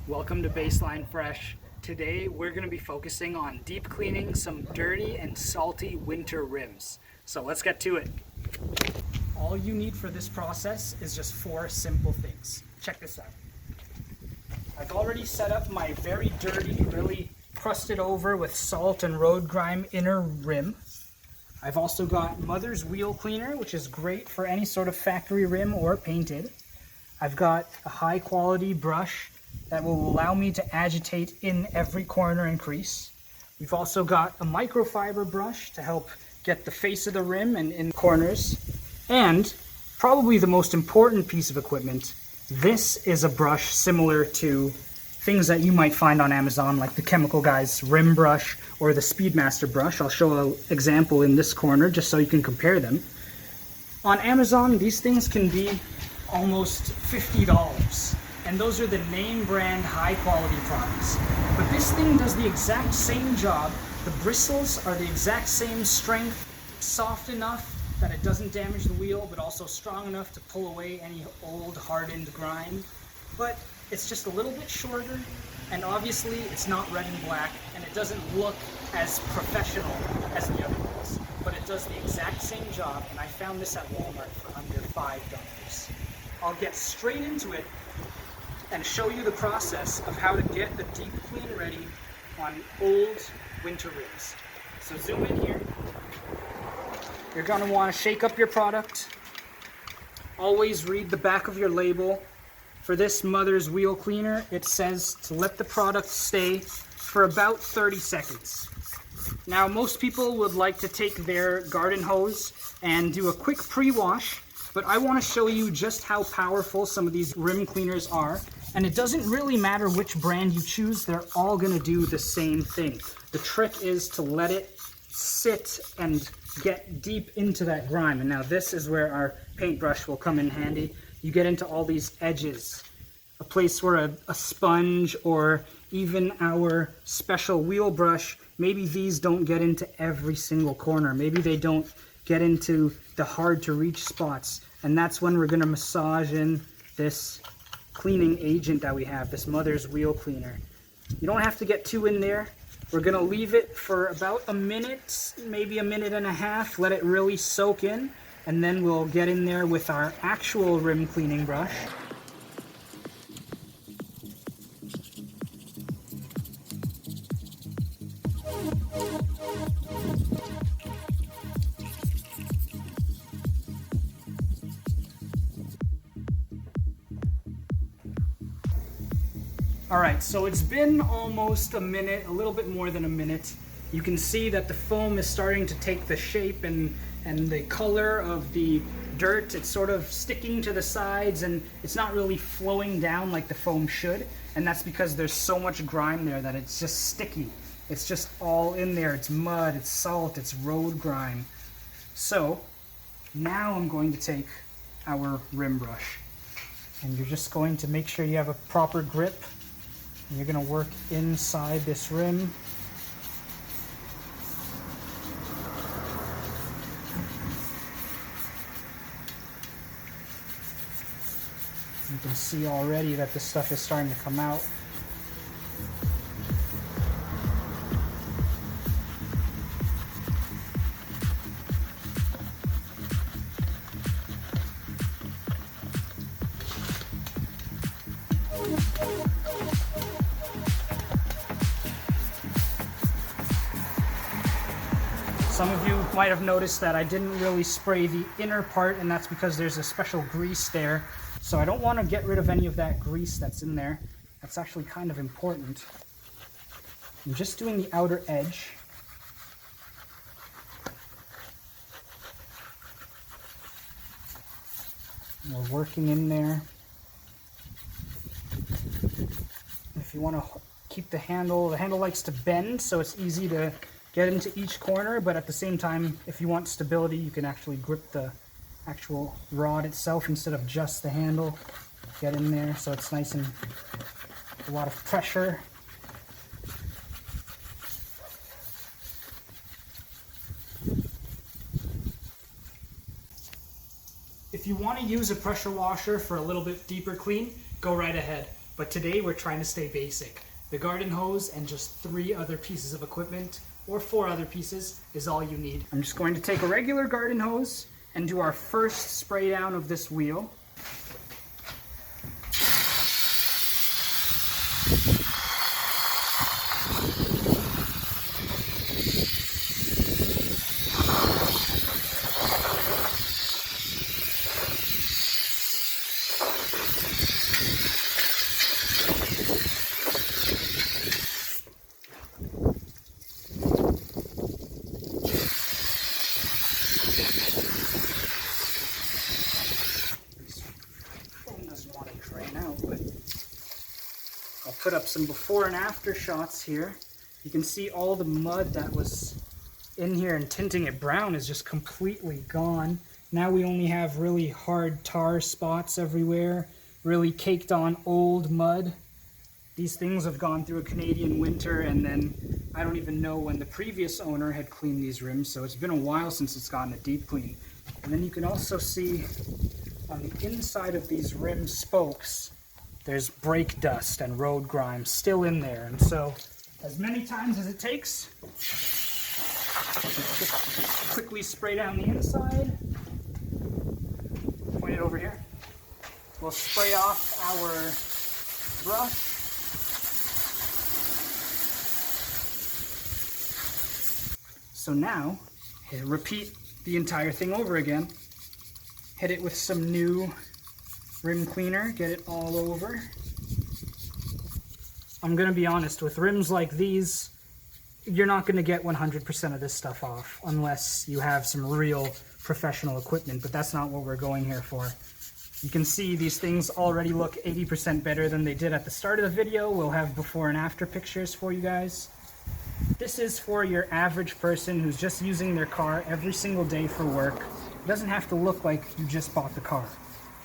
Welcome to Baseline Fresh. Today we're going to be focusing on deep cleaning some dirty and salty winter rims. So let's get to it. All you need for this process is just 4 simple things. Check this out. I've already set up my very dirty, really crusted over with salt and road grime inner rim. I've also got Mother's Wheel Cleaner, which is great for any sort of factory rim or painted. I've got a high quality brush that will allow me to agitate in every corner and crease. We've also got a microfiber brush to help get the face of the rim and in corners. And probably the most important piece of equipment, this is a brush similar to things that you might find on Amazon, like the Chemical Guy's rim brush or the Speedmaster brush. I'll show an example in this corner just so you can compare them. On Amazon, these things can be almost $50. And those are the name brand high quality products. But this thing does the exact same job. The bristles are the exact same strength, soft enough that it doesn't damage the wheel, but also strong enough to pull away any old hardened grime. But it's just a little bit shorter, and obviously it's not red and black, and it doesn't look as professional as the other ones. But it does the exact same job, and I found this at Walmart for under $5. I'll get straight into it and show you the process of how to get the deep clean ready on old winter rims. So zoom in here. You're going to want to shake up your product. Always read the back of your label. For this Mother's Wheel Cleaner, it says to let the product stay for about 30 seconds. Now, most people would like to take their garden hose and do a quick pre-wash, but I want to show you just how powerful some of these rim cleaners are. And it doesn't really matter which brand you choose, they're all going to do the same thing. The trick is to let it sit and get deep into that grime. And now this is where our paintbrush will come in handy. You get into all these edges, a place where a sponge or even our special wheel brush, maybe these don't get into every single corner. Maybe they don't get into the hard to reach spots. And that's when we're going to massage in this cleaning agent that we have, this Mother's Wheel Cleaner. You don't have to get too in there. We're going to leave it for about a minute, maybe a minute and a half, let it really soak in, and then we'll get in there with our actual rim cleaning brush. Alright, so it's been almost a minute, a little bit more than a minute. You can see that the foam is starting to take the shape and the color of the dirt. It's sort of sticking to the sides and it's not really flowing down like the foam should. And that's because there's so much grime there that it's just sticky. It's just all in there. It's mud, it's salt, it's road grime. So now I'm going to take our rim brush. And you're just going to make sure you have a proper grip. You're going to work inside this rim. You can see already that this stuff is starting to come out. Some of you might have noticed that I didn't really spray the inner part, and that's because there's a special grease there. So I don't want to get rid of any of that grease that's in there. That's actually kind of important. I'm just doing the outer edge. We're working in there. If you want to keep the handle likes to bend, so it's easy to get into each corner, but at the same time, if you want stability, you can actually grip the actual rod itself instead of just the handle. Get in there so it's nice and a lot of pressure. If you want to use a pressure washer for a little bit deeper clean, go right ahead. but today we're trying to stay basic. The garden hose and just 3 other pieces of equipment, or 4 other pieces, is all you need. I'm just going to take a regular garden hose and do our first spray down of this wheel. I'll put up some before and after shots here. You can see all the mud that was in here and tinting it brown is just completely gone. Now we only have really hard tar spots everywhere, really caked on old mud. These things have gone through a Canadian winter, and then I don't even know when the previous owner had cleaned these rims, so it's been a while since it's gotten a deep clean. And then you can also see on the inside of these rim spokes, there's brake dust and road grime still in there. And so as many times as it takes, just quickly spray down the inside. Point it over here. We'll spray off our brush. So now, repeat the entire thing over again. Hit it with some new rim cleaner, get it all over. I'm gonna be honest, with rims like these, you're not gonna get 100% of this stuff off unless you have some real professional equipment, but that's not what we're going here for. You can see these things already look 80% better than they did at the start of the video. We'll have before and after pictures for you guys. This is for your average person who's just using their car every single day for work. It doesn't have to look like you just bought the car.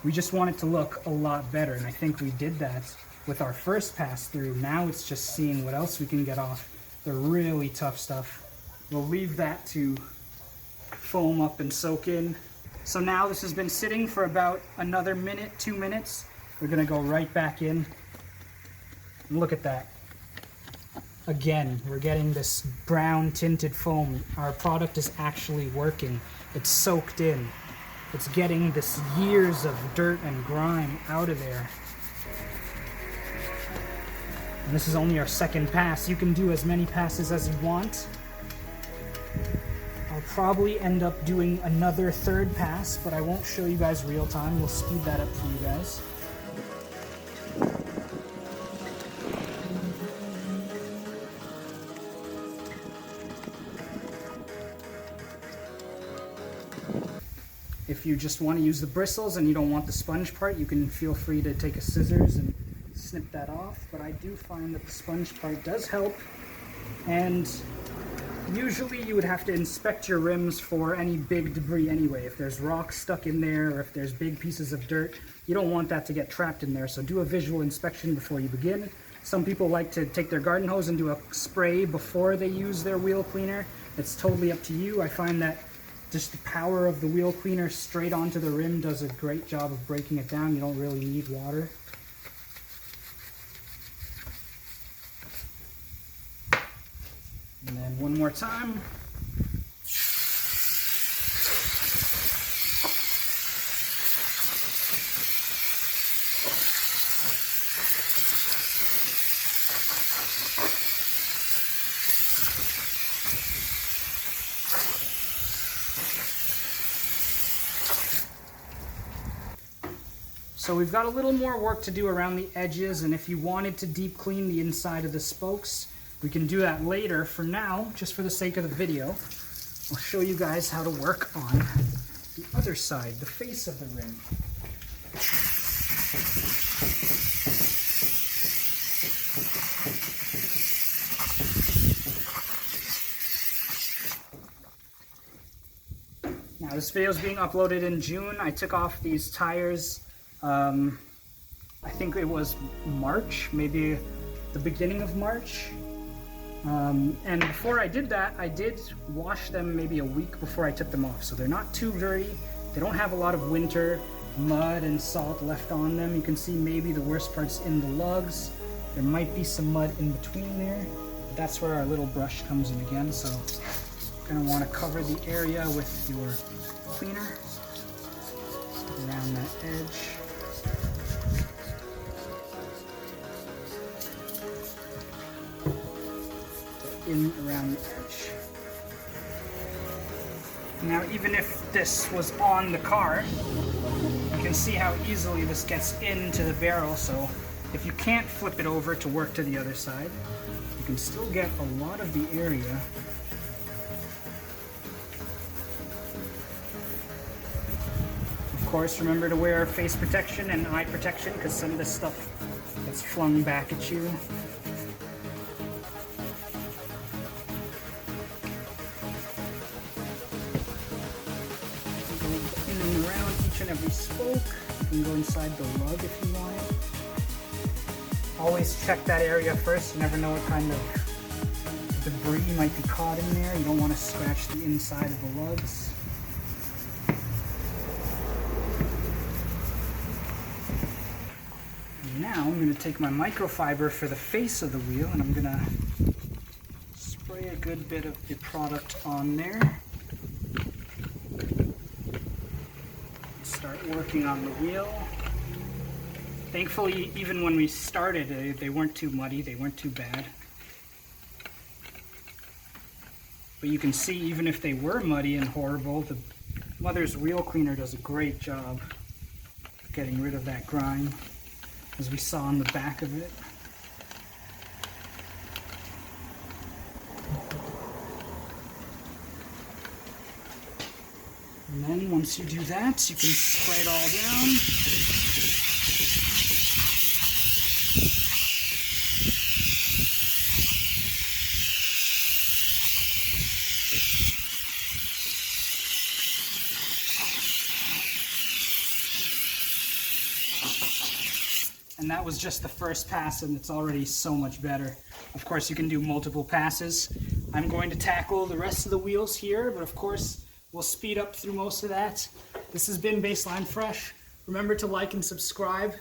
We just want it to look a lot better, and I think we did that with our first pass through. Now it's just seeing what else we can get off the really tough stuff. We'll leave that to foam up and soak in. So now this has been sitting for about another minute, 2 minutes. We're gonna go right back in. And look at that. Again, we're getting this brown tinted foam. Our product is actually working. It's soaked in. It's getting this years of dirt and grime out of there. And this is only our second pass. You can do as many passes as you want. I'll probably end up doing another 3rd pass, but I won't show you guys real time. We'll speed that up for you guys. If you just want to use the bristles and you don't want the sponge part, you can feel free to take a scissors and snip that off, but I do find that the sponge part does help. And usually you would have to inspect your rims for any big debris anyway. If there's rocks stuck in there, or if there's big pieces of dirt, you don't want that to get trapped in there, so do a visual inspection before you begin. Some people like to take their garden hose and do a spray before they use their wheel cleaner. It's totally up to you. I find that just the power of the wheel cleaner straight onto the rim does a great job of breaking it down. You don't really need water. And then one more time. So we've got a little more work to do around the edges, and if you wanted to deep clean the inside of the spokes, we can do that later. For now, just for the sake of the video, I'll show you guys how to work on the other side, the face of the rim. Now this video is being uploaded in June. I took off these tires, I think it was March, maybe the beginning of March. And before I did that, I did wash them maybe a week before I took them off. So they're not too dirty, they don't have a lot of winter, mud and salt left on them. You can see maybe the worst part's in the lugs. There might be some mud in between there. That's where our little brush comes in again. So you're gonna want to cover the area with your cleaner around that edge. In around the edge. Now, even if this was on the car, you can see how easily this gets into the barrel. So if you can't flip it over to work to the other side, you can still get a lot of the area. Of course, remember to wear face protection and eye protection because some of this stuff gets flung back at you. Every spoke. You can go inside the lug if you want it. Always check that area first. You never know what kind of debris might be caught in there. You don't want to scratch the inside of the lugs. And now I'm going to take my microfiber for the face of the wheel and I'm going to spray a good bit of the product on there. Start working on the wheel. Thankfully, even when we started, they weren't too muddy, they weren't too bad. But you can see, even if they were muddy and horrible, the Mother's wheel cleaner does a great job getting rid of that grime, as we saw on the back of it. And then once you do that, you can spray it all down. And that was just the first pass, and it's already so much better. Of course, you can do multiple passes. I'm going to tackle the rest of the wheels here, but of course, we'll speed up through most of that. This has been Baseline Fresh. Remember to like and subscribe.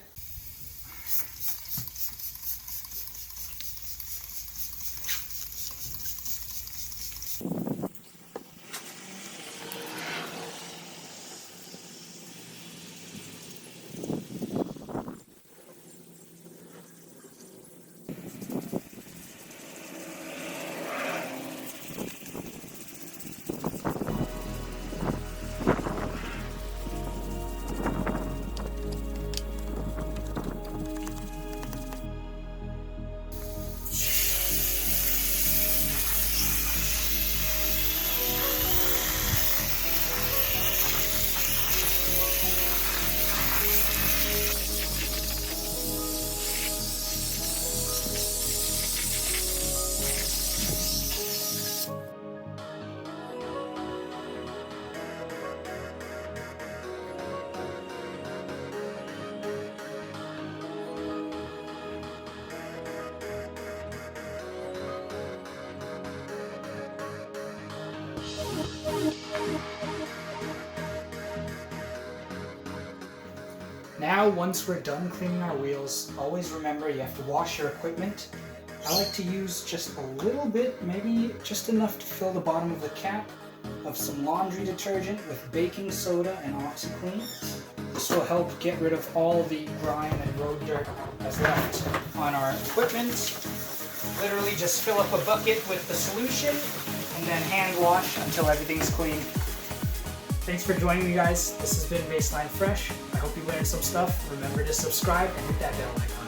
Now, once we're done cleaning our wheels, always remember you have to wash your equipment. I like to use just a little bit, maybe just enough to fill the bottom of the cap, of some laundry detergent with baking soda and OxyClean. This will help get rid of all the grime and road dirt that's left on our equipment. Literally just fill up a bucket with the solution and then hand wash until everything's clean. Thanks for joining me, guys. This has been Baseline Fresh. I hope you learned some stuff. Remember to subscribe and hit that bell icon.